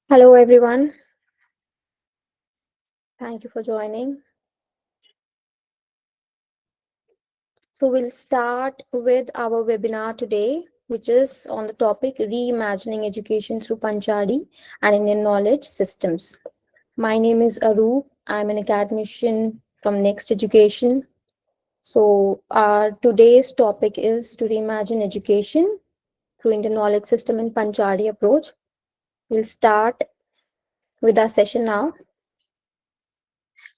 Hello, everyone. Thank you for joining. So, we'll start with our webinar today, which is on the topic Reimagining Education through Panchadi and Indian Knowledge Systems. My name is Aru. I'm an academician from Next Education. So, our today's topic is to reimagine education through Indian Knowledge System and Panchadi approach. We'll start with our session now.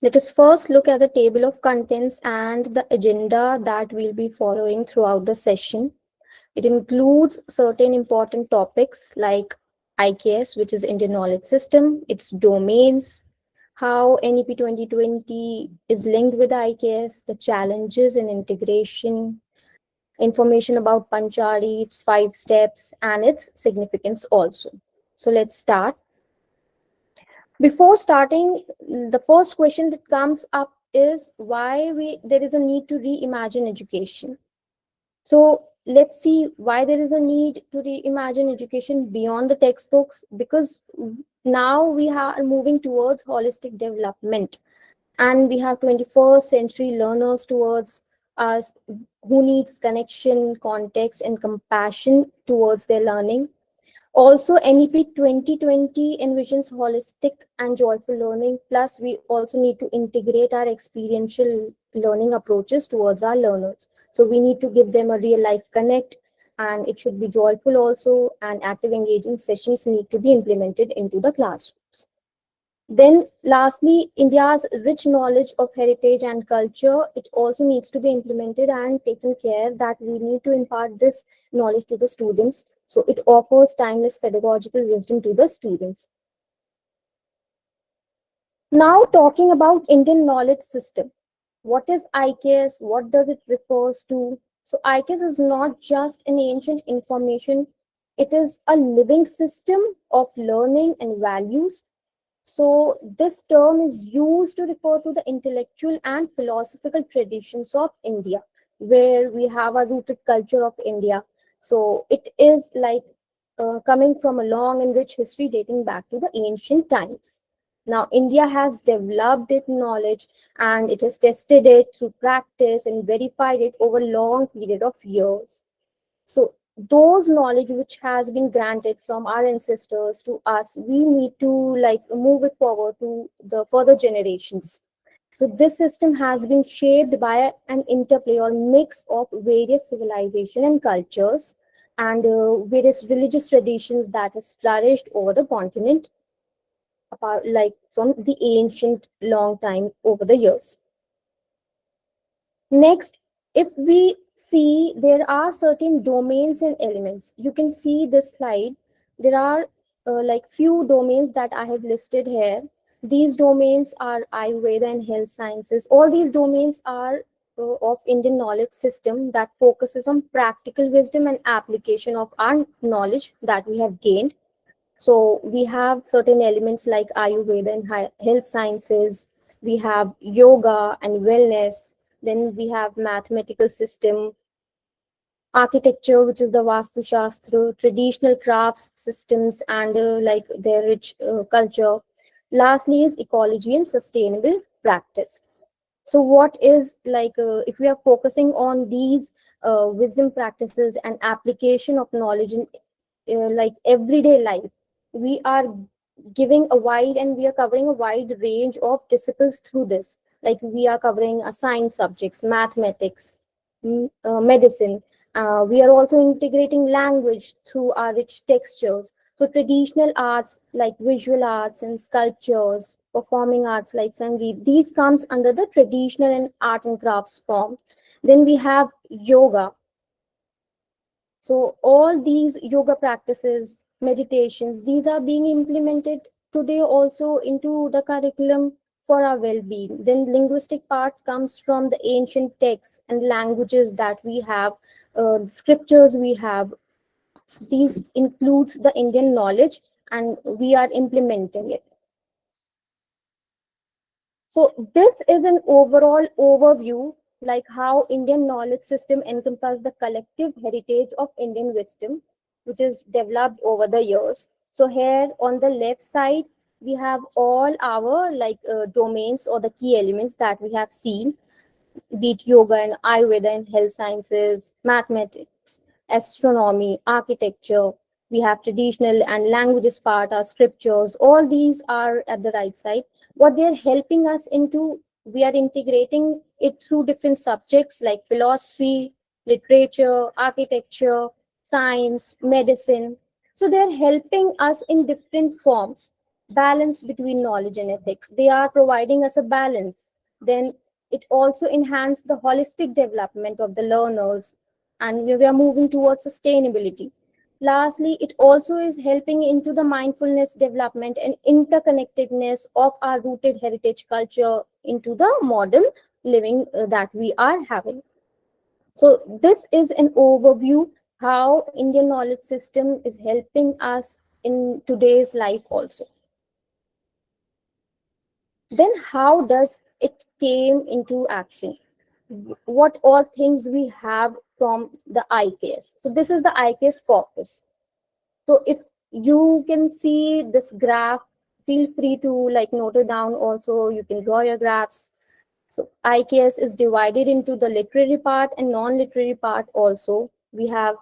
Let us first look at the table of contents and the agenda that we'll be following throughout the session. It includes certain important topics like IKS, which is Indian Knowledge System, its domains, how NEP 2020 is linked with IKS, the challenges in integration, information about Panchadi, its 5 steps, and its significance also. So let's start. Before starting, the first question that comes up is why there is a need to reimagine education. So let's see why there is a need to reimagine education beyond the textbooks, because now we are moving towards holistic development, and we have 21st century learners towards us who needs connection, context, and compassion towards their learning. Also, NEP 2020 envisions holistic and joyful learning. Plus, we also need to integrate our experiential learning approaches towards our learners. So we need to give them a real life connect, and it should be joyful also, and active engaging sessions need to be implemented into the classrooms. Then lastly, India's rich knowledge of heritage and culture, it also needs to be implemented and taken care that we need to impart this knowledge to the students. So it offers timeless pedagogical wisdom to the students. Now talking about Indian knowledge system. What is IKS? What does it refers to? So IKS is not just an ancient information. It is a living system of learning and values. So this term is used to refer to the intellectual and philosophical traditions of India, where we have a rooted culture of India. So it is like coming from a long and rich history dating back to the ancient times. Now, India has developed its knowledge, and it has tested it through practice and verified it over a long period of years. So those knowledge which has been granted from our ancestors to us, we need to like move it forward to the further generations. So this system has been shaped by an interplay or mix of various civilization and cultures, and various religious traditions that has flourished over the continent, apart like from the ancient long time over the years. Next, if we see, there are certain domains and elements. You can see this slide. There are like few domains that I have listed here. These domains are Ayurveda and health sciences. All these domains are of Indian knowledge system that focuses on practical wisdom and application of our knowledge that we have gained. So we have certain elements like Ayurveda and health sciences. We have yoga and wellness. Then we have mathematical system, architecture, which is the Vastu Shastra, traditional crafts systems, and like their rich culture. Lastly is ecology and sustainable practice. So what is like if we are focusing on these wisdom practices and application of knowledge in like everyday life, we are giving a wide and we are covering a wide range of disciplines through this. Like we are covering science subjects, mathematics, medicine. We are also integrating language through our rich textures. So traditional arts like visual arts and sculptures, performing arts like Sangeet, these comes under the traditional and art and crafts form. Then we have yoga. So all these yoga practices, meditations, these are being implemented today also into the curriculum for our well-being. Then linguistic part comes from the ancient texts and languages that we have, scriptures we have. So these includes the Indian knowledge, and we are implementing it. So this is an overall overview, like how Indian knowledge system encompasses the collective heritage of Indian wisdom, which is developed over the years. So here on the left side, we have all our domains or the key elements that we have seen, be it yoga and Ayurveda and health sciences, mathematics, astronomy, architecture. We have traditional and languages part, our scriptures. All these are at the right side. What they're helping us into, we are integrating it through different subjects like philosophy, literature, architecture, science, medicine. So they're helping us in different forms, balance between knowledge and ethics. They are providing us a balance. Then it also enhances the holistic development of the learners, and we are moving towards sustainability. Lastly, it also is helping into the mindfulness development and interconnectedness of our rooted heritage culture into the modern living that we are having. So this is an overview how Indian knowledge system is helping us in today's life also. Then how does it came into action? What all things we have from the IKS? So this is the IKS corpus. So if you can see this graph, feel free to like note it down. Also, you can draw your graphs. So IKS is divided into the literary part and non-literary part also. We have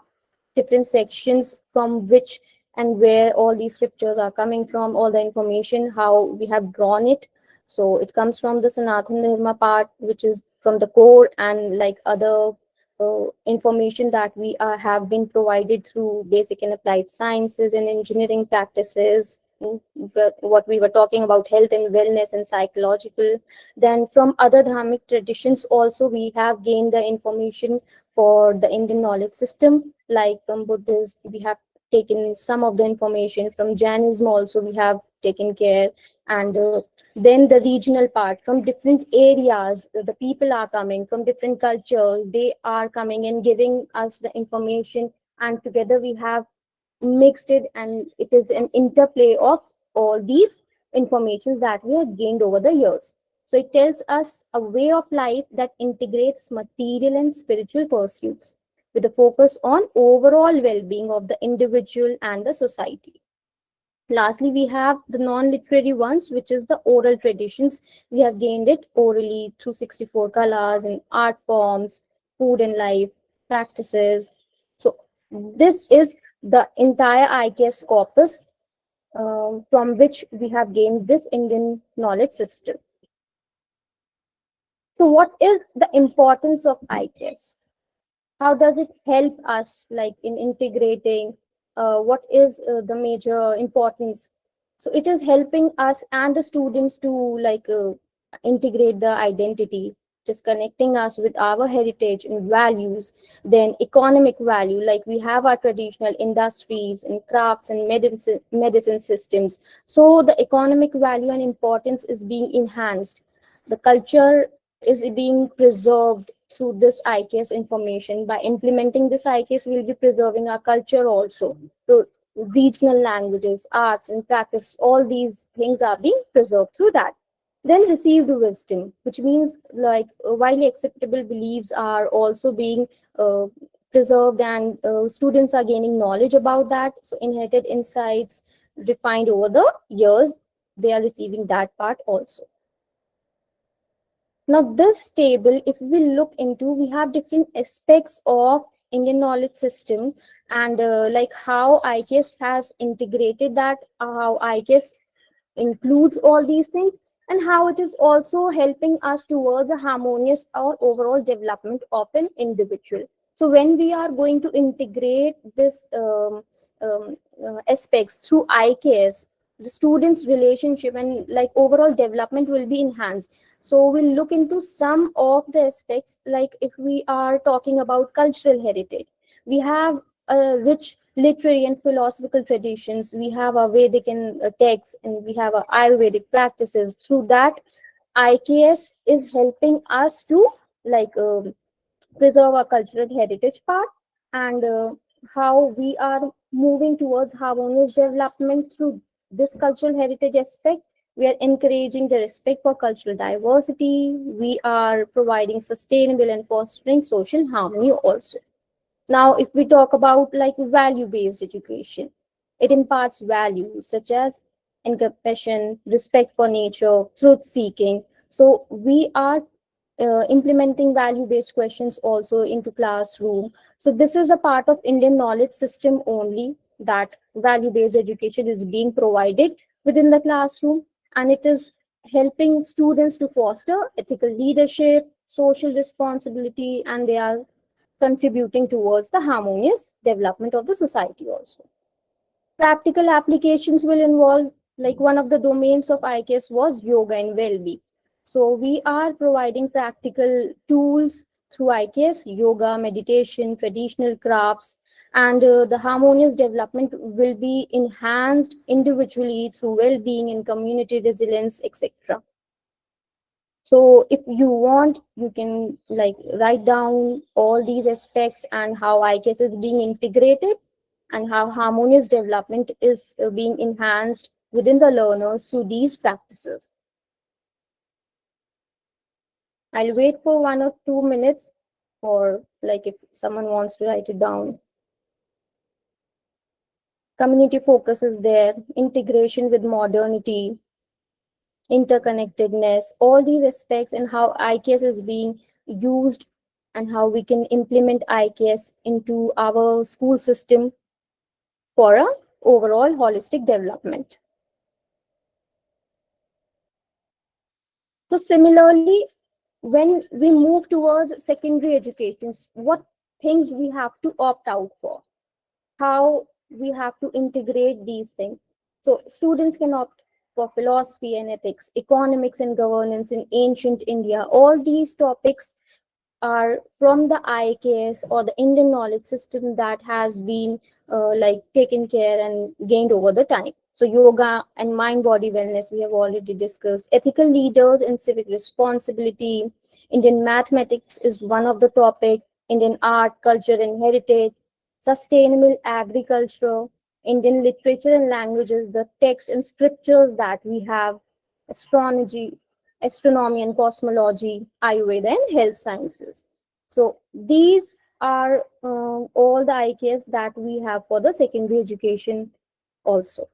different sections from which and where all these scriptures are coming from, all the information, how we have drawn it. So it comes from the Sanatana Dharma part, which is from the core, and like other information that we have been provided through basic and applied sciences and engineering practices, what we were talking about, health and wellness and psychological. Then from other dharmic traditions also we have gained the information for the Indian knowledge system, like from Buddhism we have taken some of the information, from Jainism also we have taken care. And then the regional part, from different areas the people are coming from different cultures, they are coming and giving us the information, and together we have mixed it, and it is an interplay of all these informations that we have gained over the years. So it tells us a way of life that integrates material and spiritual pursuits with a focus on overall well-being of the individual and the society. Lastly, we have the non-literary ones, which is the oral traditions. We have gained it orally through 64 kalas and art forms, food and life practices. So this is the entire IKS corpus from which we have gained this Indian knowledge system. So what is the importance of IKS? How does it help us like in integrating? What is the major importance? So it is helping us and the students to integrate the identity, just connecting us with our heritage and values. Then economic value, like we have our traditional industries and crafts and medicine systems, so the economic value and importance is being enhanced. The culture is being preserved through this IKS information. By implementing this IKS, we'll be preserving our culture also. So regional languages, arts, and practice, all these things are being preserved through that. Then received wisdom, which means like widely acceptable beliefs are also being uh, preserved, and students are gaining knowledge about that. So inherited insights refined over the years, they are receiving that part also. Now, this table, if we look into, we have different aspects of Indian knowledge system, and like how IKS has integrated that, how IKS includes all these things, and how it is also helping us towards a harmonious or overall development of an individual. So when we are going to integrate this aspects through IKS, the students relationship and like overall development will be enhanced. So we'll look into some of the aspects, like if we are talking about cultural heritage, we have a rich literary and philosophical traditions, we have a Vedic and texts, and we have a Ayurvedic practices. Through that, IKS is helping us to like preserve our cultural heritage part, and how we are moving towards harmonious development through this cultural heritage aspect. We are encouraging the respect for cultural diversity. We are providing sustainable and fostering social harmony also. Now, if we talk about like value-based education, It imparts values such as compassion, respect for nature, truth seeking. So we are implementing value based questions also into classroom. So this is a part of Indian knowledge system only, that value based education is being provided within the classroom, and it is helping students to foster ethical leadership, social responsibility, and they are contributing towards the harmonious development of the society also. Practical applications will involve, like one of the domains of IKS was yoga and well-being. So we are providing practical tools through IKS, yoga, meditation, traditional crafts, and the harmonious development will be enhanced individually through well-being and community resilience, etc. So if you want, you can like write down all these aspects and how IKS is being integrated and how harmonious development is being enhanced within the learners through these practices. I'll wait for 1 or 2 minutes, or like if someone wants to write it down. Community focus is there, integration with modernity, interconnectedness, all these aspects, and how IKS is being used and how we can implement IKS into our school system for a overall holistic development. So similarly, when we move towards secondary educations, what things we have to opt out for, how we have to integrate these things. So students can opt for philosophy and ethics, economics and governance in ancient India. All these topics are from the IKS or the Indian knowledge system that has been like taken care and gained over the time. So yoga and mind body wellness we have already discussed. Ethical leaders and civic responsibility. Indian mathematics is one of the topic. Indian art, culture and heritage. Sustainable agriculture. Indian literature and languages, the texts and scriptures that we have. Astrology, astronomy and cosmology, Ayurveda, and health sciences. So these are all the IKS that we have for the secondary education also.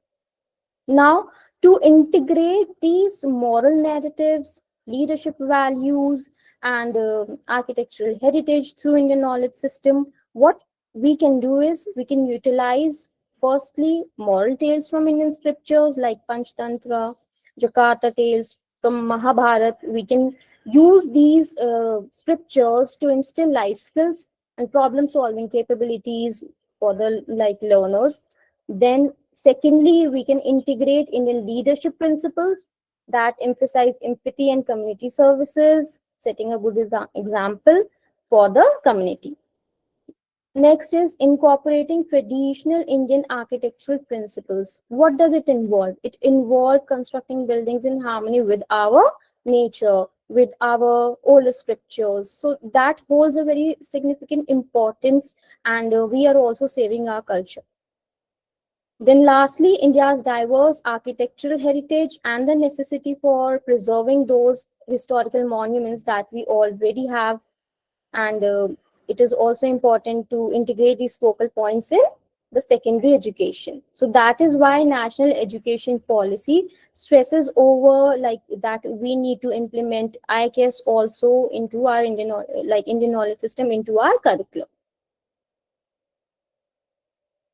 Now, to integrate these moral narratives, leadership values, and architectural heritage through Indian knowledge system, what we can do is we can utilize firstly moral tales from Indian scriptures like Panchtantra, Jakarta tales from Mahabharata. We can use these scriptures to instill life skills and problem solving capabilities for the like learners. Then secondly, we can integrate Indian leadership principles that emphasize empathy and community services, setting a good example for the community. Next is incorporating traditional Indian architectural principles. What does it involve? It involves constructing buildings in harmony with our nature, with our older scriptures. So that holds a very significant importance, and we are also saving our culture. Then lastly, India's diverse architectural heritage and the necessity for preserving those historical monuments that we already have. And it is also important to integrate these focal points in the secondary education. So that is why national education policy stresses over like that we need to implement IKS also into our Indian knowledge system into our curriculum.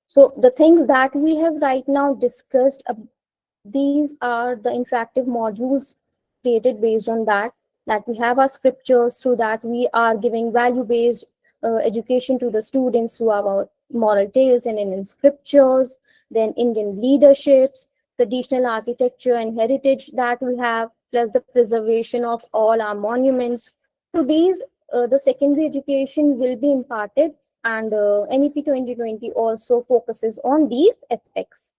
So the things that we have right now discussed, these are the interactive modules created based on that we have our scriptures, through that we are giving value based education to the students through our moral tales and Indian scriptures, then Indian leaderships, traditional architecture and heritage that we have, plus the preservation of all our monuments. Through these, the secondary education will be imparted, and NEP 2020 also focuses on these aspects.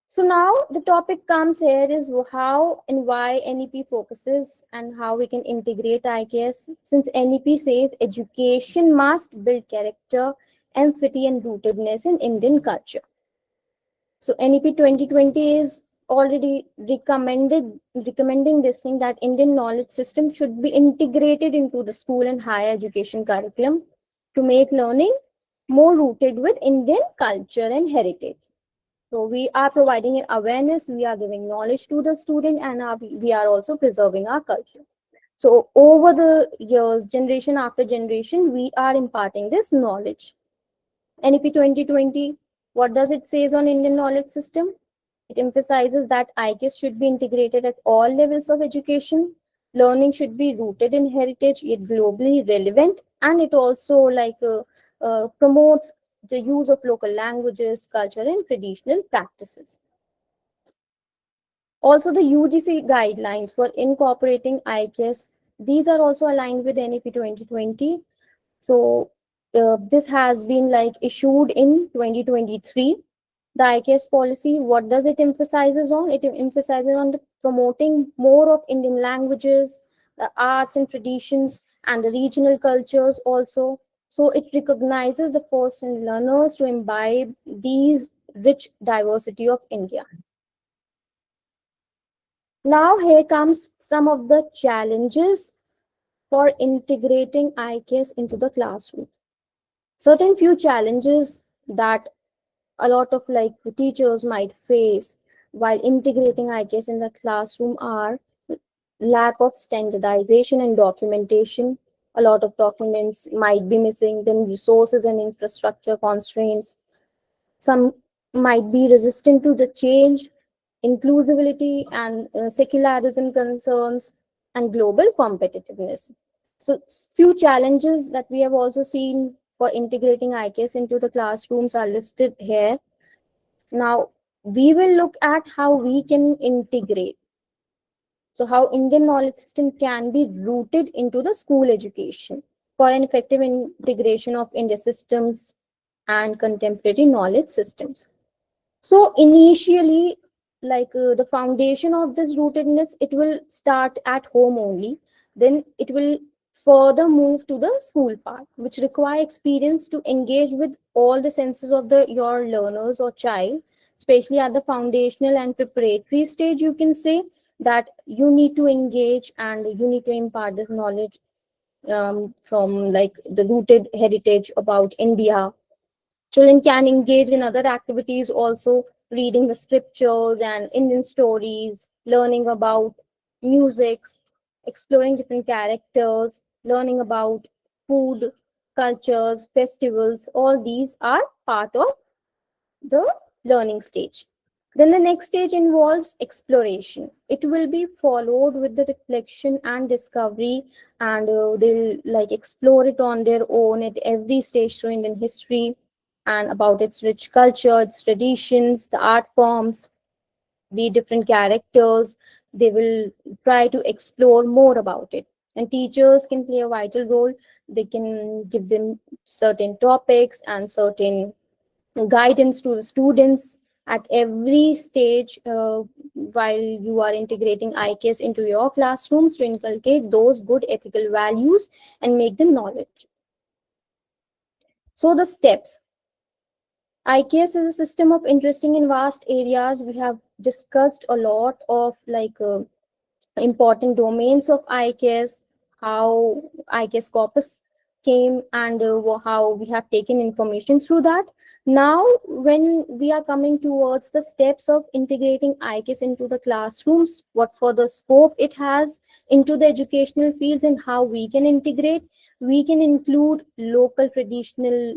So now the topic comes here is how and why NEP focuses and how we can integrate IKS, since NEP says education must build character, empathy and rootedness in Indian culture. So NEP 2020 is already recommending this thing, that Indian knowledge system should be integrated into the school and higher education curriculum to make learning more rooted with Indian culture and heritage. So we are providing an awareness, we are giving knowledge to the student, and we are also preserving our culture. So over the years, generation after generation, we are imparting this knowledge. NEP 2020, what does it say on Indian knowledge system? It emphasizes that IKS should be integrated at all levels of education. Learning should be rooted in heritage, yet globally relevant, and it also promotes the use of local languages, culture, and traditional practices. Also, the UGC guidelines for incorporating IKS, these are also aligned with NEP 2020. So this has been issued in 2023. The IKS policy, what does it emphasizes on? It emphasizes on the promoting more of Indian languages, the arts and traditions, and the regional cultures also. So it recognizes the first and learners to imbibe these rich diversity of India. Now here comes some of the challenges for integrating IKS into the classroom. Certain few challenges that a lot of the teachers might face while integrating IKS in the classroom are lack of standardization and documentation. A lot of documents might be missing, then resources and infrastructure constraints. Some might be resistant to the change, inclusivity and secularism concerns, and global competitiveness. So, few challenges that we have also seen for integrating IKS into the classrooms are listed here. Now, we will look at how we can integrate. So, how Indian knowledge system can be rooted into the school education for an effective integration of India systems and contemporary knowledge systems. So initially, the foundation of this rootedness, it will start at home only. Then it will further move to the school part, which require experience to engage with all the senses of the your learners or child, especially at the foundational and preparatory stage. You can say that you need to engage and you need to impart this knowledge from the rooted heritage about India. Children can engage in other activities also, reading the scriptures and Indian stories, learning about music, exploring different characters, learning about food, cultures, festivals. All these are part of the learning stage. Then the next stage involves exploration. It will be followed with the reflection and discovery, and they'll explore it on their own at every stage through Indian history and about its rich culture, its traditions, the art forms, be different characters. They will try to explore more about it. And teachers can play a vital role. They can give them certain topics and certain guidance to the students at every stage while you are integrating IKS into your classrooms to inculcate those good ethical values and make them knowledge. So the steps. IKS is a system of interesting in vast areas. We have discussed a lot of important domains of IKS, how IKS corpus came, and how we have taken information through that. Now, when we are coming towards the steps of integrating IKS into the classrooms, what for the scope it has into the educational fields and how we can integrate, we can include local traditional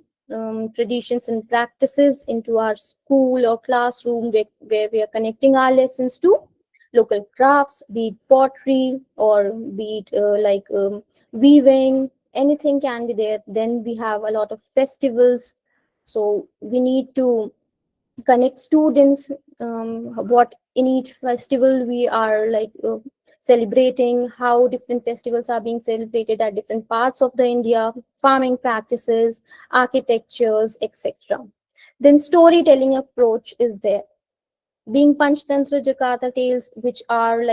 traditions and practices into our school or classroom where we are connecting our lessons to local crafts, be it pottery or be it weaving, anything can be there. Then we have a lot of festivals. So we need to connect students, what in each festival we are celebrating, how different festivals are being celebrated at different parts of the India, farming practices, architectures, etc. Then storytelling approach is there, being Panchtantra Jakarta tales, which are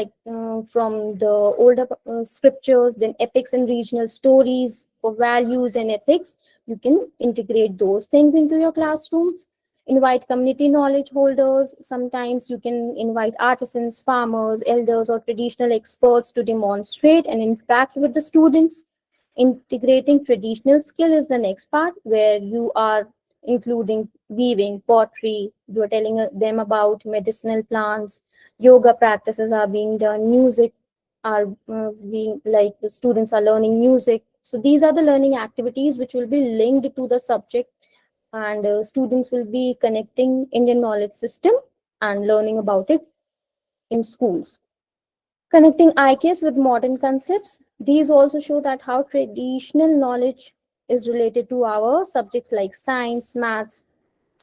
from the older scriptures, then epics and regional stories for values and ethics. You can integrate those things into your classrooms. Invite community knowledge holders. Sometimes you can invite artisans, farmers, elders, or traditional experts to demonstrate and interact with the students. Integrating traditional skill is the next part, where you are including weaving, pottery, you are telling them about medicinal plants, yoga practices are being done, music are being like the students are learning music. So these are the learning activities which will be linked to the subject, and students will be connecting Indian knowledge system and learning about it in schools. Connecting IKS with modern concepts, these also show that how traditional knowledge is related to our subjects like science, maths,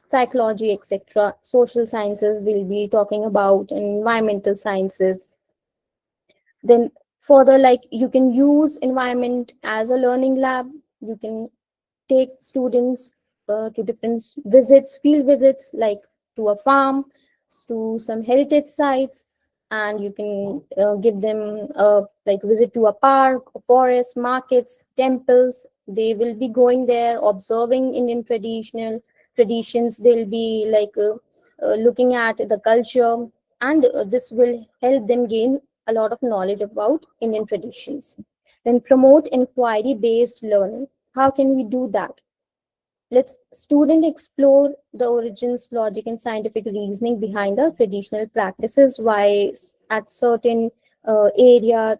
psychology, etc. Social sciences will be talking about, environmental sciences. Then further, like you can use environment as a learning lab. You can take students to different visits, field visits, like to a farm, to some heritage sites, and you can give them like visit to a park, a forest, markets, temples. They will be going there, observing Indian traditional traditions. They'll be like looking at the culture, and this will help them gain a lot of knowledge about Indian traditions. Then promote inquiry based learning. How can we do that? Let's student explore the origins, logic, and scientific reasoning behind the traditional practices. Why at certain area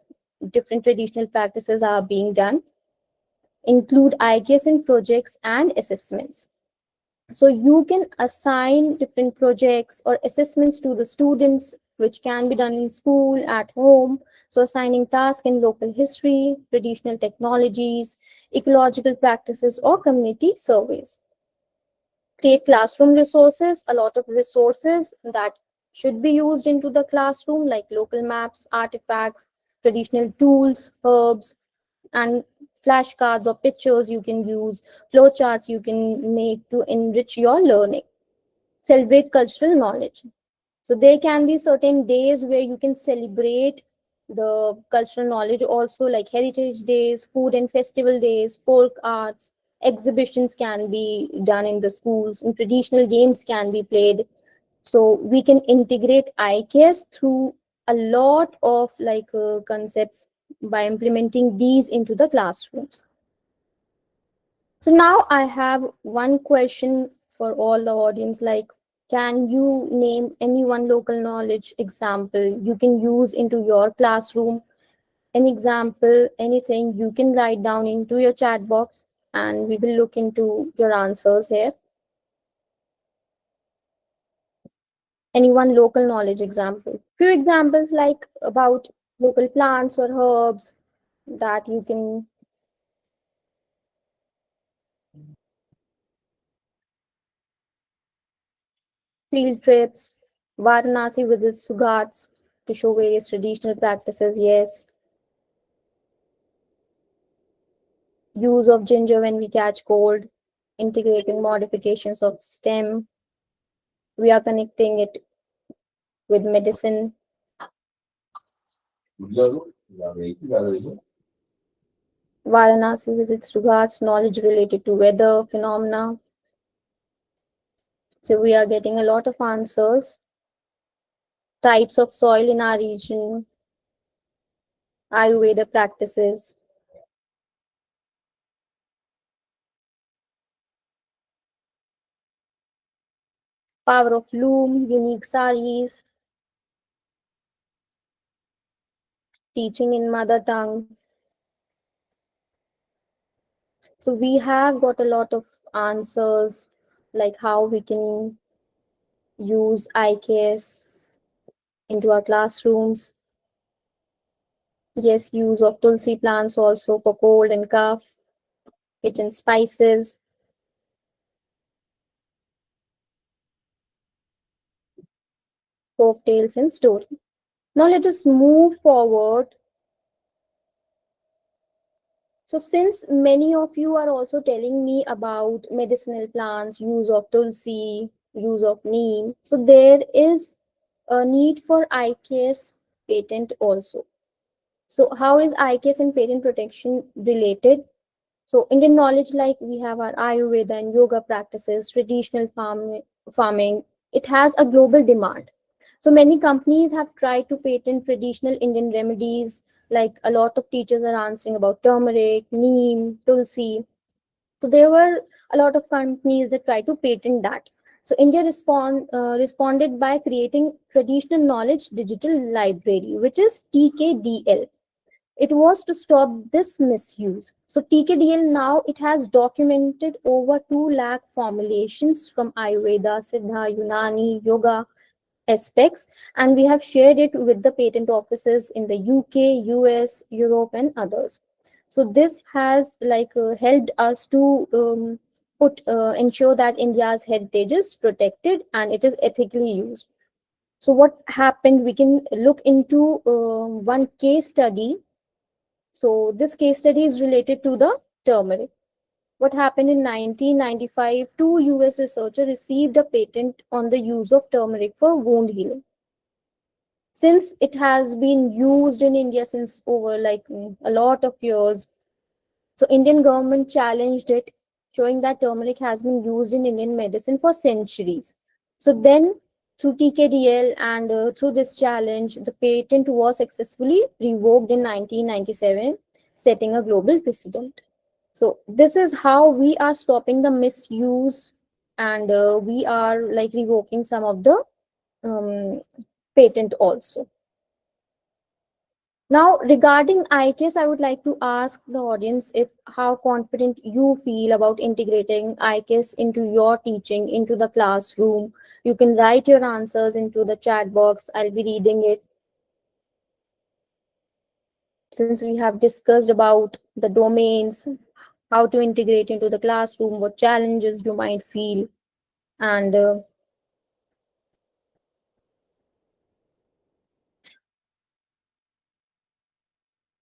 different traditional practices are being done. Include IKS in projects and assessments. So you can assign different projects or assessments to the students, which can be done in school, at home. So assigning tasks in local history, traditional technologies, ecological practices, or community surveys. Create classroom resources, a lot of resources that should be used into the classroom, like local maps, artifacts, traditional tools, herbs, and flashcards or pictures you can use, flowcharts you can make to enrich your learning. Celebrate cultural knowledge. So there can be certain days where you can celebrate the cultural knowledge also, like heritage days, food and festival days, folk arts, exhibitions can be done in the schools, and traditional games can be played. So we can integrate IKS through a lot of like concepts by implementing these into the classrooms. So now I have one question for all the audience, like, can you name any one local knowledge example you can use into your classroom? An example, anything you can write down into your chat box, and we will look into your answers here. Any one local knowledge example. Few examples like about local plants or herbs that you can. Field trips, Varanasi visits to Ghats to show various traditional practices, yes. Use of ginger when we catch cold, integrating modifications of stem. We are connecting it with medicine. Varanasi visits to Ghats, knowledge related to weather phenomena. So we are getting a lot of answers. Types of soil in our region, Ayurveda practices, power of loom, unique saris, teaching in mother tongue. So we have got a lot of answers, like how we can use IKS into our classrooms. Yes, use of tulsi plants also for cold and cough, kitchen spices, folk tales, and story. Now let us move forward. So since many of you are also telling me about medicinal plants, use of tulsi, use of neem, so there is a need for IKS patent also. So how is IKS and patent protection related? So Indian knowledge, like we have our Ayurveda and yoga practices, traditional farming, it has a global demand. So many companies have tried to patent traditional Indian remedies, Like a lot of teachers are answering about turmeric, neem, tulsi. So there were a lot of companies that try to patent that. So India responded by creating traditional knowledge digital library, which is TKDL. It was to stop this misuse. So TKDL now it has documented over 2 lakh formulations from Ayurveda, Siddha, Unani, Yoga aspects, and we have shared it with the patent offices in the UK, US, Europe, and others. So this has helped us to put ensure that India's heritage is protected and it is ethically used. So what happened? We can look into one case study. So this case study is related to the turmeric. What happened in 1995? Two US researchers received a patent on the use of turmeric for wound healing. Since it has been used in India since over a lot of years, so Indian government challenged it, showing that turmeric has been used in Indian medicine for centuries. So then, through TKDL and through this challenge, the patent was successfully revoked in 1997, setting a global precedent. So this is how we are stopping the misuse, and we are revoking some of the um, patent also. Now, regarding IKS, I would like to ask the audience if how confident you feel about integrating IKS into your teaching, into the classroom. You can write your answers into the chat box. I'll be reading it. Since we have discussed about the domains, how to integrate into the classroom, what challenges you might feel, and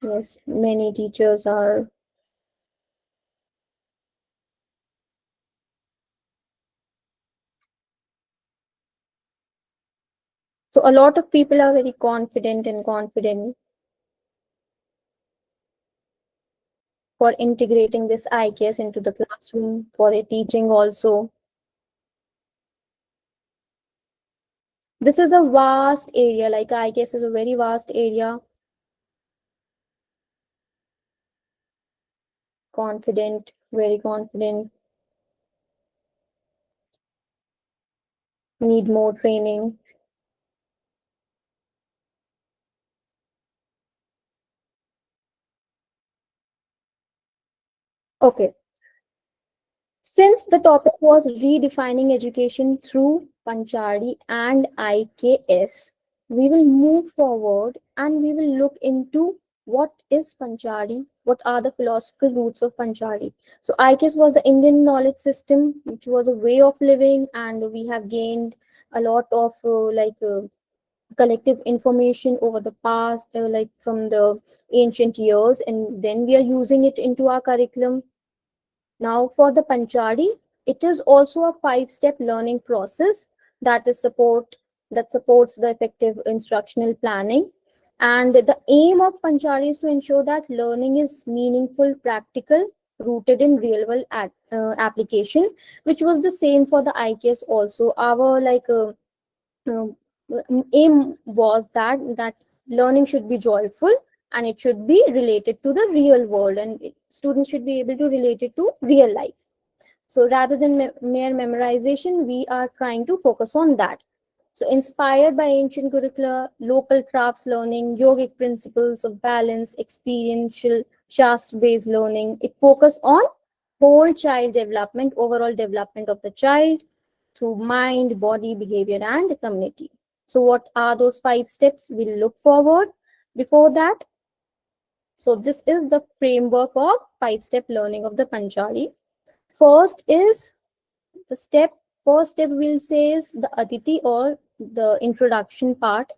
yes, many teachers are. So a lot of people are very confident for integrating this IKS into the classroom for their teaching also. This is a vast area, like IKS is a very vast area. Confident, very confident, need more training. Okay, since the topic was redefining education through Panchadi and IKS, we will move forward and we will look into what is Panchadi, what are the philosophical roots of Panchadi. So IKS was the Indian knowledge system, which was a way of living, and we have gained a lot of collective information over the past, from the ancient years, and then we are using it into our curriculum. Now, for the Panchadi, it is also a 5 step learning process that is support that supports the effective instructional planning. And the aim of Panchadi is to ensure that learning is meaningful, practical, rooted in real world application, which was the same for the IKS also. Our uh, aim was that learning should be joyful and it should be related to the real world, and students should be able to relate it to real life. So rather than mere memorization, we are trying to focus on that. So inspired by ancient curricula, local crafts learning, yogic principles of balance, experiential shastra based learning, it focus on whole child development, overall development of the child through mind, body, behavior, and community. So what are those 5 steps? We'll look forward. Before that, so this is the framework of 5 step learning of the Panchali. First is the step, first step we'll say is the Aditi or the introduction part.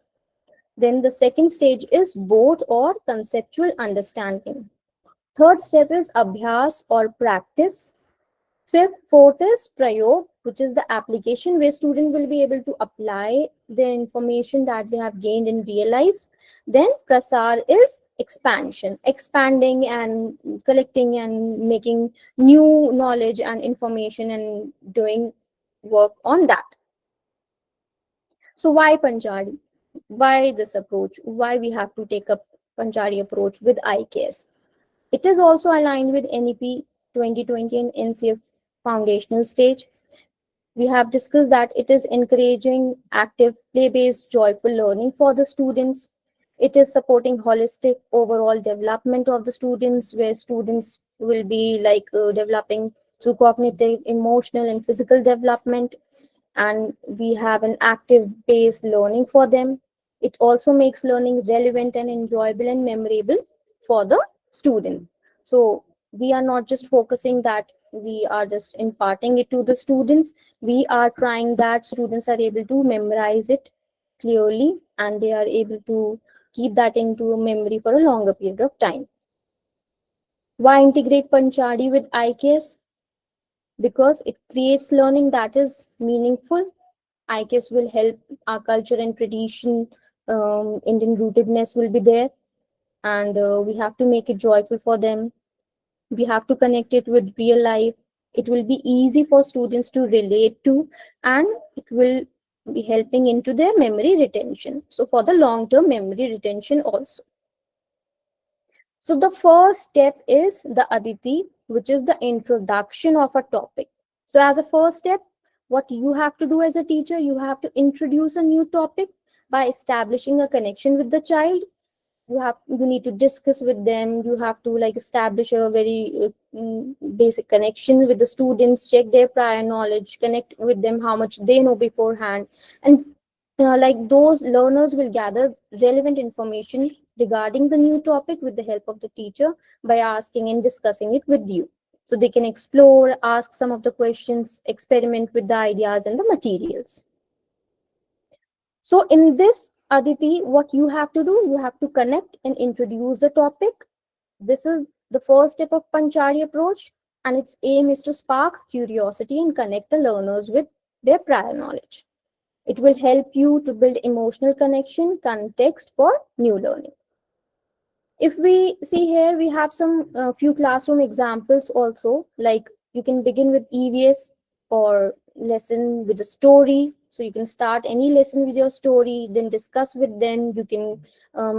Then the second stage is both or conceptual understanding. Third step is Abhyas or practice. Fourth is Prayog, which is the application where student will be able to apply the information that they have gained in real life. Then Prasar is expansion, expanding and collecting and making new knowledge and information and doing work on that. So why Panchadi? Why this approach? Why we have to take up Panchadi approach with IKS. It is also aligned with NEP 2020 and NCF foundational stage. We have discussed that it is encouraging active, play-based, joyful learning for the students. It is supporting holistic overall development of the students, where students will be like developing through cognitive, emotional, and physical development. And we have an active based learning for them. It also makes learning relevant and enjoyable and memorable for the student. So we are not just focusing that we are just imparting it to the students. We are trying that students are able to memorize it clearly, and they are able to keep that into a memory for a longer period of time. Why integrate Panchadi with IKS? Because it creates learning that is meaningful. IKS will help our culture and tradition, Indian rootedness will be there, and we have to make it joyful for them. We have to connect it with real life. It will be easy for students to relate to, and it will be helping into their memory retention. So for the long term memory retention also. So the first step is the Aditi, which is the introduction of a topic. So as a first step, what you have to do as a teacher, you have to introduce a new topic by establishing a connection with the child. You need to discuss with them. You have to like establish a very basic connection with the students, check their prior knowledge, connect with them how much they know beforehand, and like those learners will gather relevant information regarding the new topic with the help of the teacher by asking and discussing it with you. So they can explore, ask some of the questions, experiment with the ideas and the materials. So in this, Aditi, what you have to do, you have to connect and introduce the topic. This is the first step of Panchadi approach, and its aim is to spark curiosity and connect the learners with their prior knowledge. It will help you to build emotional connection, context for new learning. If we see here, we have some few classroom examples also, like you can begin with EVS or lesson with a story. So you can start any lesson with your story, then discuss with them. You can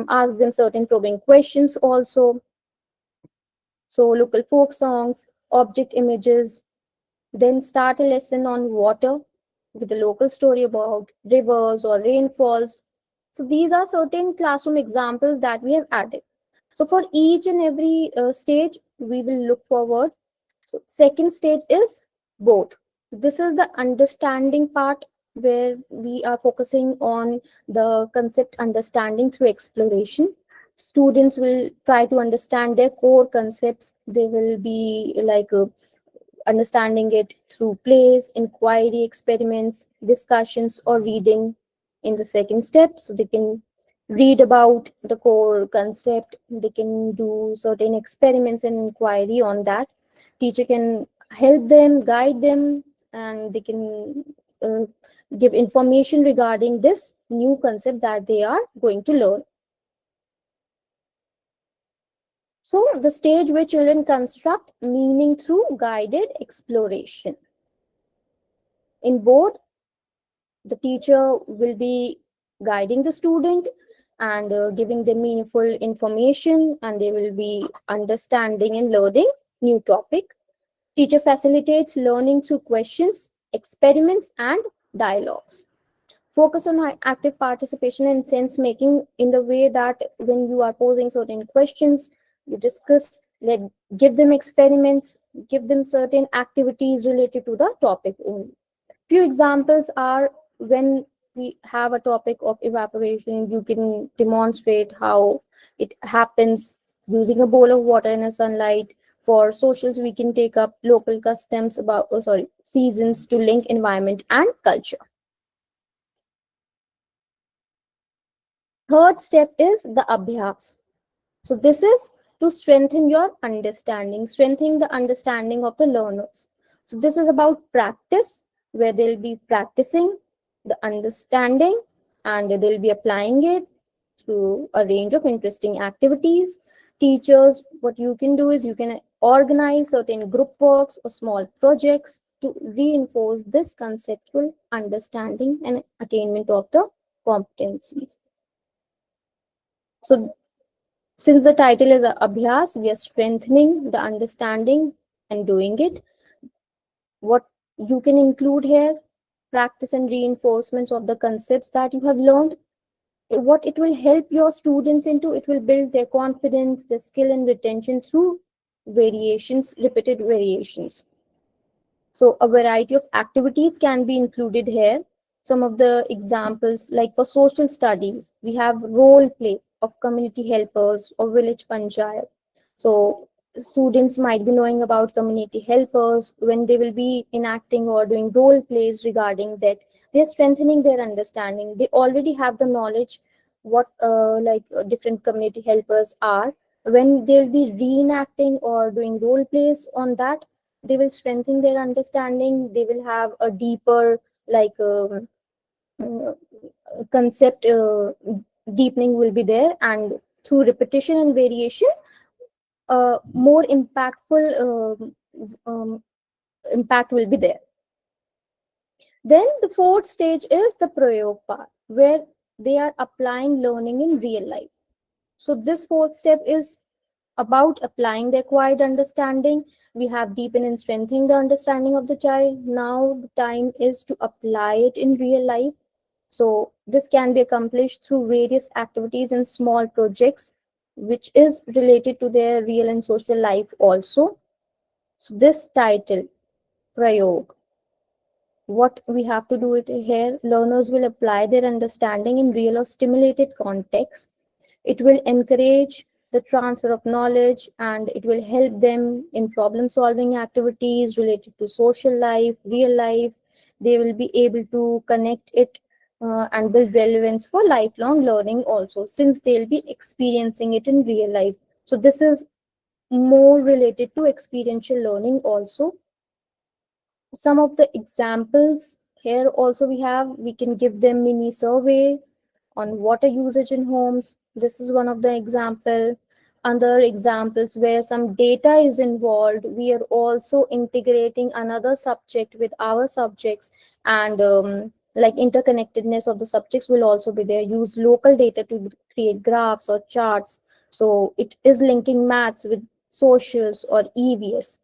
ask them certain probing questions also. So local folk songs, object images, then start a lesson on water with a local story about rivers or rainfalls. So these are certain classroom examples that we have added. So for each and every stage, we will look forward. So second stage is both. This is the understanding part where we are focusing on the concept understanding through exploration. Students will try to understand their core concepts. They will be like understanding it through plays, inquiry, experiments, discussions, or reading in the second step. So they can read about the core concept, they can do certain experiments and inquiry on that. Teacher can help them, guide them, and they can uh, give information regarding this new concept that they are going to learn. So the stage where children construct meaning through guided exploration. In both, the teacher will be guiding the student and giving them meaningful information, and they will be understanding and learning new topic. Teacher facilitates learning through questions, experiments, and dialogues. Focus on active participation and sense making in the way that when you are posing certain questions, you discuss, give them experiments, give them certain activities related to the topic only. Few examples are when we have a topic of evaporation, you can demonstrate how it happens using a bowl of water in a sunlight. For socials, we can take up local customs about, seasons to link environment and culture. Third step is the abhyas. So this is to strengthen your understanding, strengthening the understanding of the learners. So this is about practice, where they'll be practicing the understanding and they'll be applying it through a range of interesting activities. Teachers, what you can do is you can organize certain group works or small projects to reinforce this conceptual understanding and attainment of the competencies. So Since the title is Abhyas, we are strengthening the understanding and doing it. What you can include here: practice and reinforcements of the concepts that you have learned. What it will help your students into, it will build their confidence, their skill and retention through variations, repeated variations. So a variety of activities can be included here. Some of the examples, like for social studies, we have role play of community helpers or village panchayat. So students might be knowing about community helpers. When they will be enacting or doing role plays regarding that, they're strengthening their understanding. They already have the knowledge what different community helpers are. When they'll be reenacting or doing role plays on that, they will strengthen their understanding. They will have a deeper, like uh, concept deepening will be there, and through repetition and variation, more impactful impact will be there. Then the fourth stage is the prayog part, where they are applying learning in real life. So this fourth step is about applying the acquired understanding. We have deepened and strengthened the understanding of the child. Now the time is to apply it in real life. So this can be accomplished through various activities and small projects, which is related to their real and social life also. So this title, Prayog, what we have to do it here, learners will apply their understanding in real or stimulated context. It will encourage the transfer of knowledge, and it will help them in problem solving activities related to social life, real life. They will be able to connect it and build relevance for lifelong learning also, since they'll be experiencing it in real life. So this is more related to experiential learning also. Some of the examples here also we can give them mini survey on water usage in homes. This is one of the example. Other examples where some data is involved, we are also integrating another subject with our subjects, and like interconnectedness of the subjects will also be there. Use local data to create graphs or charts. So it is linking maths with socials or EVS.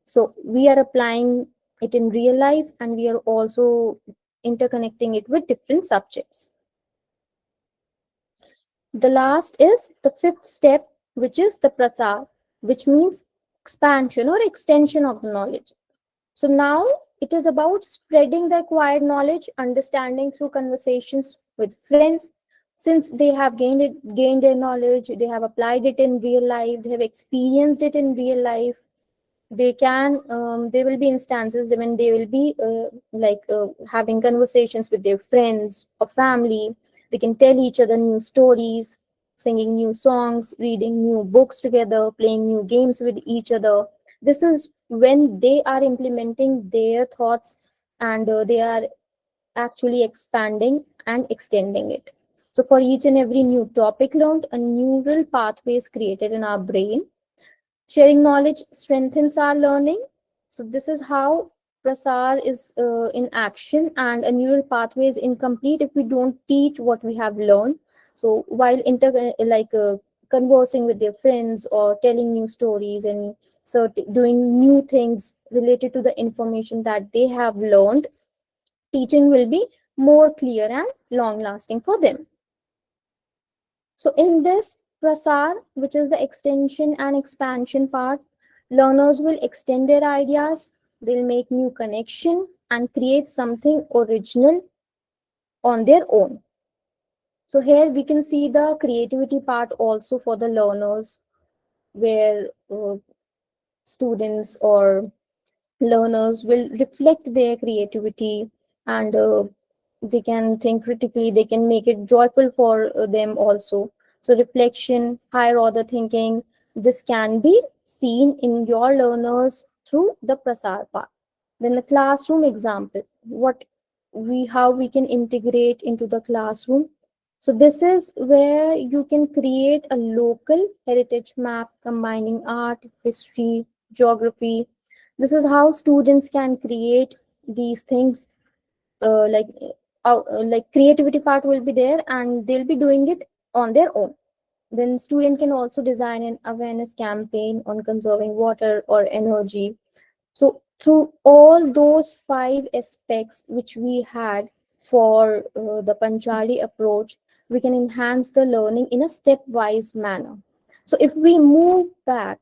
So we are applying it in real life, and we are also interconnecting it with different subjects. The last is the fifth step, which is the prasar, which means expansion or extension of the knowledge. So now it is about spreading the acquired knowledge, understanding through conversations with friends. Since they have gained their knowledge, they have applied it in real life, they have experienced it in real life. There will be instances when they will be having conversations with their friends or family. They can tell each other new stories, singing new songs, reading new books together, playing new games with each other. This is when they are implementing their thoughts, and they are actually expanding and extending it. So for each and every new topic learned, a neural pathway is created in our brain. Sharing knowledge strengthens our learning. So this is how prasar is in action, and a neural pathway is incomplete if we don't teach what we have learned. So while conversing with their friends or telling new stories, and so doing new things related to the information that they have learned, teaching will be more clear and long lasting for them. So in this prasar, which is the extension and expansion part, learners will extend their ideas, they'll make new connection and create something original on their own. So here we can see the creativity part also for the learners, where students or learners will reflect their creativity, and they can think critically, they can make it joyful for them also. So reflection, higher order thinking, this can be seen in your learners through the prasar part. Then the classroom example, what we how we can integrate into the classroom. So this is where you can create a local heritage map combining art, history, geography. This is how students can create these things. Like creativity part will be there, and they'll be doing it on their own. Then student can also design an awareness campaign on conserving water or energy. So through all those five aspects which we had for the Panchadi approach, we can enhance the learning in a stepwise manner. So if we move back,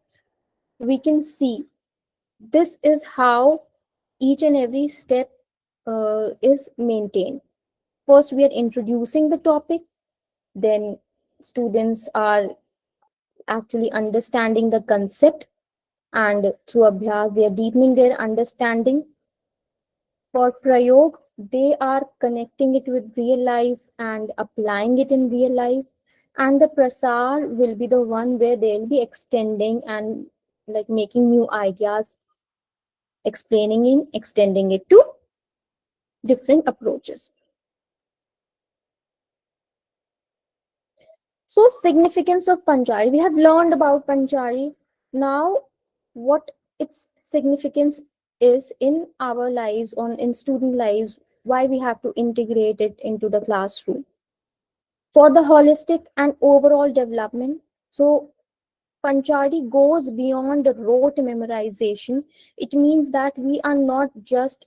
we can see this is how each and every step is maintained. First, we are introducing the topic, then students are actually understanding the concept, and through abhyas they are deepening their understanding. For prayog, they are connecting it with real life and applying it in real life. And the prasar will be the one where they'll be extending and like making new ideas, explaining it, extending it to different approaches. So significance of Panchari. We have learned about Panchari. Now, what its significance is in our lives, on in student lives, why we have to integrate it into the classroom for the holistic and overall development. So Panchadi goes beyond rote memorization. It means that we are not just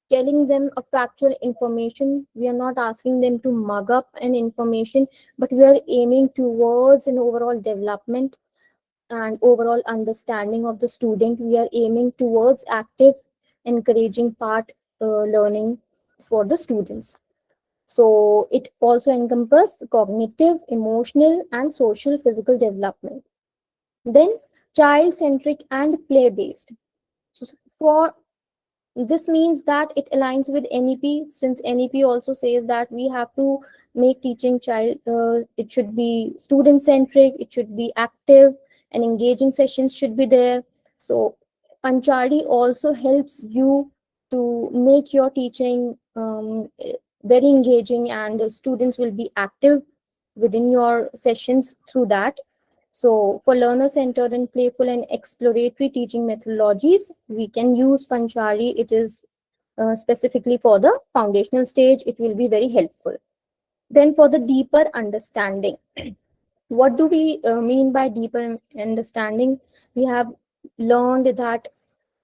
telling them a factual information. We are not asking them to mug up an information, but we are aiming towards an overall development and overall understanding of the student. We are aiming towards active, encouraging part learning for the students. So it also encompasses cognitive, emotional, and social physical development. Then child centric and play based. So for this means that it aligns with NEP, since NEP also says that we have to make teaching child, it should be student centric, it should be active, and engaging sessions should be there. So Panchadi also helps you to make your teaching very engaging, and the students will be active within your sessions through that. So for learner-centered and playful and exploratory teaching methodologies, we can use Panchari. It is specifically for the foundational stage. It will be very helpful. Then for the deeper understanding, what do we mean by deeper understanding? We have learned that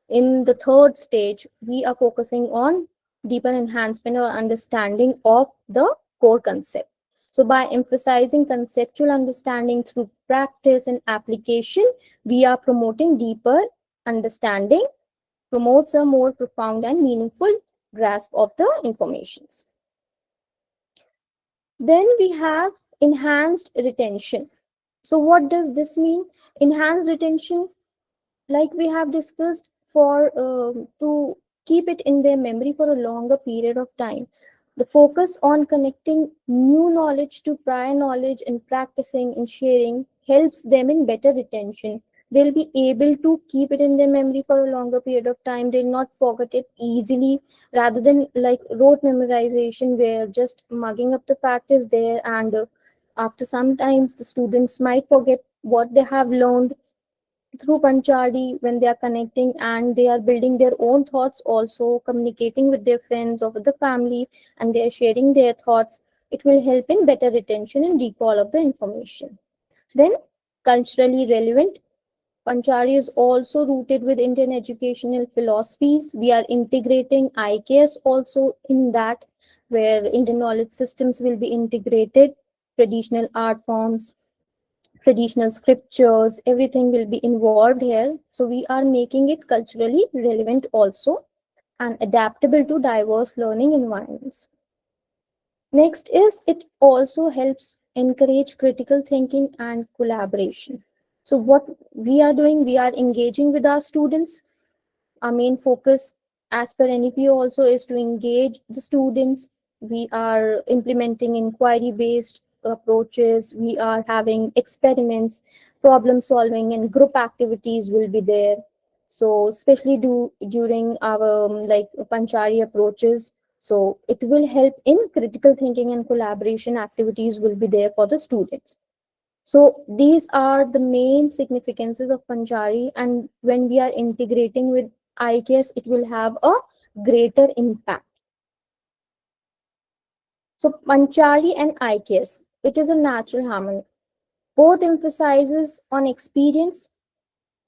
in the third stage, we are focusing on deeper enhancement or understanding of the core concept. So by emphasizing conceptual understanding through practice and application, we are promoting deeper understanding, promotes a more profound and meaningful grasp of the informations. Then we have enhanced retention. So what does this mean? Enhanced retention, like we have discussed, for to keep it in their memory for a longer period of time. The focus on connecting new knowledge to prior knowledge and practicing and sharing helps them in better retention. They'll be able to keep it in their memory for a longer period of time. They'll not forget it easily, rather than like rote memorization where just mugging up the fact is there, and after some times the students might forget what they have learned. Through Panchadi, when they are connecting and they are building their own thoughts, also communicating with their friends or with the family, and they are sharing their thoughts, it will help in better retention and recall of the information. Then, culturally relevant. Panchadi is also rooted with Indian educational philosophies. We are integrating IKS also in that, where Indian knowledge systems will be integrated, traditional art forms, traditional scriptures, everything will be involved here. So we are making it culturally relevant also and adaptable to diverse learning environments. Next is it also helps encourage critical thinking and collaboration. So what we are doing, we are engaging with our students. Our main focus as per NEP also is to engage the students. We are implementing inquiry based approaches. We are having experiments, problem solving, and group activities will be there. So especially during our like Panchari approaches, so it will help in critical thinking and collaboration activities will be there for the students. So these are the main significances of Panchari, and when we are integrating with IKS, it will have a greater impact. So Panchari and IKS, it is a natural harmony. Both emphasizes on experience.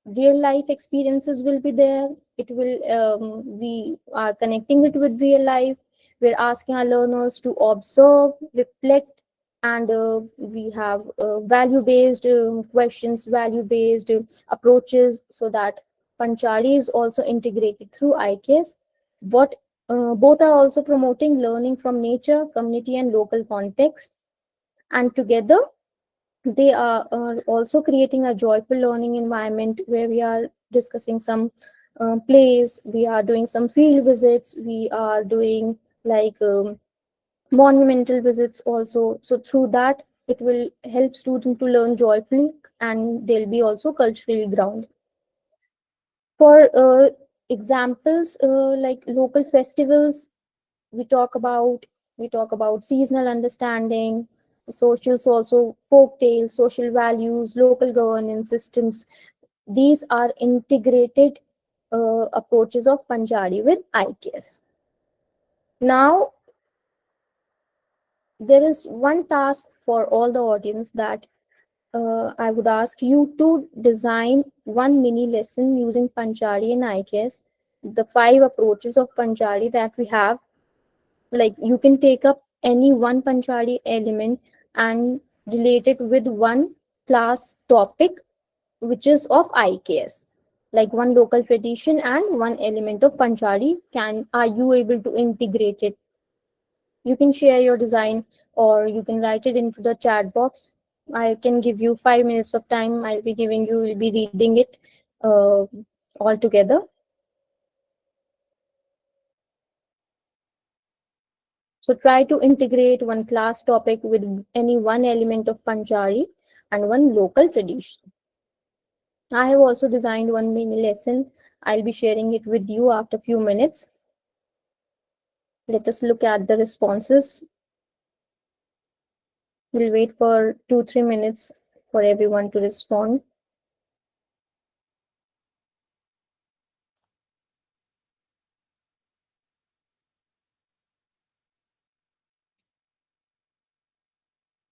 Real life experiences will be there. It will we are connecting it with real life. We're asking our learners to observe, reflect, and we have value based questions, value based approaches, so that Panchali is also integrated through IKS. What Both are also promoting learning from nature, community, and local context, and together they are also creating a joyful learning environment where we are discussing some plays, we are doing some field visits, we are doing like monumental visits also. So through that, it will help students to learn joyfully, and they'll be also culturally grounded. For examples, like local festivals, we talk about we talk about seasonal understanding, socials also, folk tales, social values, local governance systems. These are integrated approaches of Panchadi with IKS. Now, there is one task for all the audience that I would ask you to design one mini lesson using Panchadi and IKS, the five approaches of Panchadi that we have. Like you can take up any one Panchadi element and relate it with one class topic which is of IKS, like one local tradition and one element of Panchadi. Can Are you able to integrate it? You can share your design or you can write it into the chat box. I can give you 5 minutes of time. I'll be giving you, will be reading it uh, all together. So try to integrate one class topic with any one element of Panchali and one local tradition. I have also designed one mini lesson. I'll be sharing it with you after a few minutes. Let us look at the responses. We'll wait for 2-3 minutes for everyone to respond.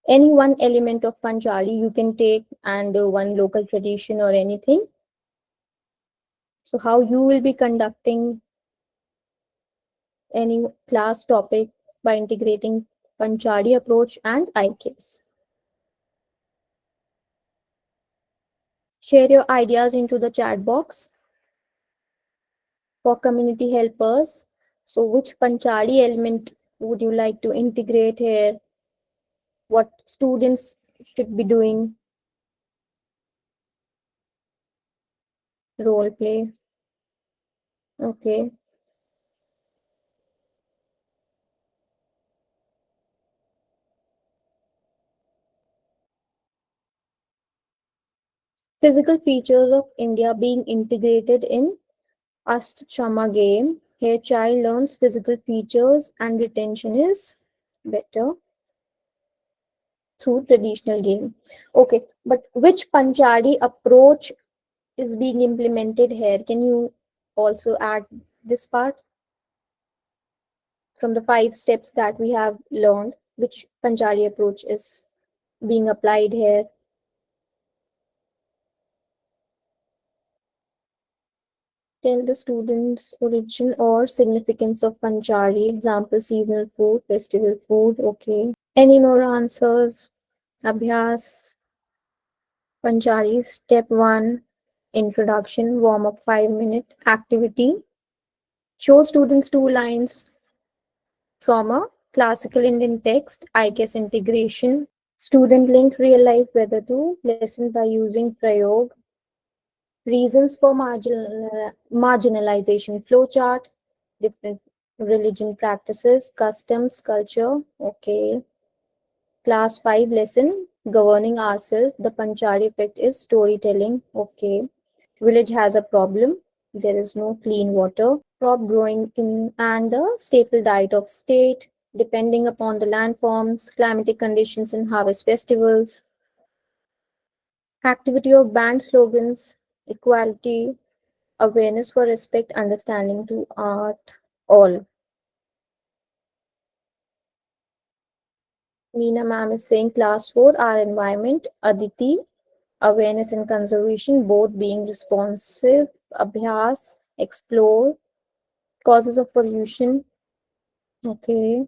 Any one element of Panchali you can take, and one local tradition or anything. So how you will be conducting any class topic by integrating Panchadi approach and IKS. Share your ideas into the chat box. For community helpers, so which Panchadi element would you like to integrate here? What students should be doing? Role play. Okay. Physical features of India being integrated in Ashchama game. Here child learns physical features and retention is better through traditional game. Okay, but which Panchadi approach is being implemented here? Can you also add this part from the 5 steps that we have learned? Which Panchadi approach is being applied here? Tell the students origin or significance of Panchadi. Example, seasonal food, festival food. Okay. Any more answers? Abhyas, Panchadi, step 1, introduction, warm up 5-minute activity. Show students 2 lines from a classical Indian text, IKS integration. Student link real life weather to lesson by using Prayog. Reasons for marginalization flowchart. Different religion practices, customs, culture. Okay. Class 5 lesson, governing ourselves. The Panchadi effect is storytelling. Okay. Village has a problem. There is no clean water. Crop growing in and the staple diet of state, depending upon the landforms, climatic conditions, and harvest festivals. Activity of band slogans, equality, awareness for respect, understanding to art, all. Meena ma'am is saying class 4, our environment. Aditi, awareness and conservation, both being responsive. Abhyas, explore. Causes of pollution. Okay.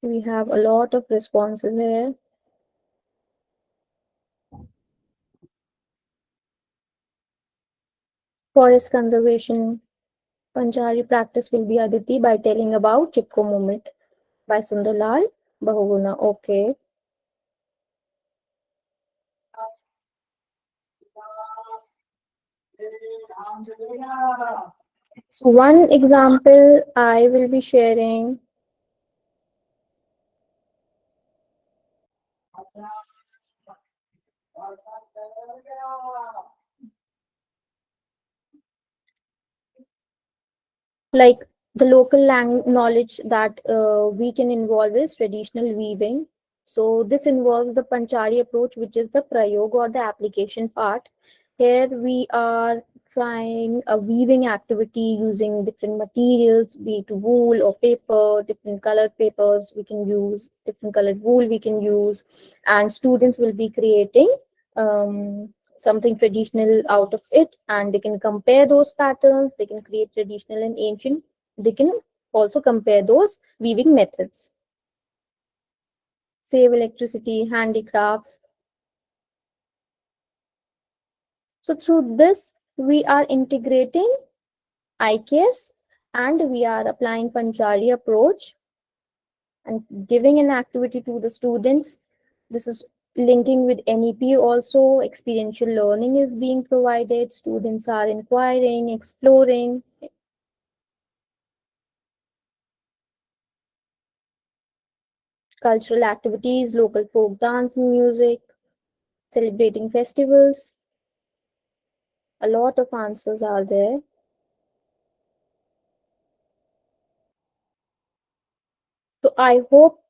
We have a lot of responses here. Forest conservation. Panchari practice will be Aditi by telling about Chipko movement by Sundarlal Bahuguna. Okay. So one example I will be sharing, like the local knowledge that we can involve is traditional weaving. So this involves the Panchari approach, which is the prayog or the application part. Here we are trying a weaving activity using different materials, be it wool or paper, different colored papers we can use, different colored wool we can use, and students will be creating something traditional out of it, and they can compare those patterns, they can create traditional and ancient, they can also compare those weaving methods. Save electricity, handicrafts. So through this we are integrating IKS and we are applying Panchari approach and giving an activity to the students. This is linking with NEP also. Experiential learning is being provided. Students are inquiring, exploring. Cultural activities, local folk dance and music, celebrating festivals. A lot of answers are there. So I hope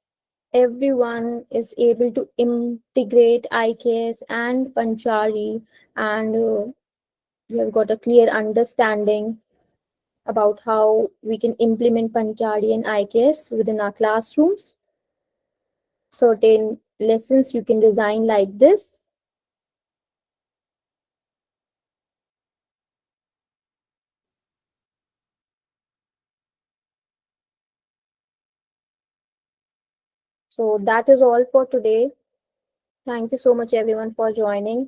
everyone is able to integrate IKS and Panchari, and we have got a clear understanding about how we can implement Panchadi and IKS within our classrooms. Certain lessons you can design like this. So that is all for today. Thank you so much everyone for joining.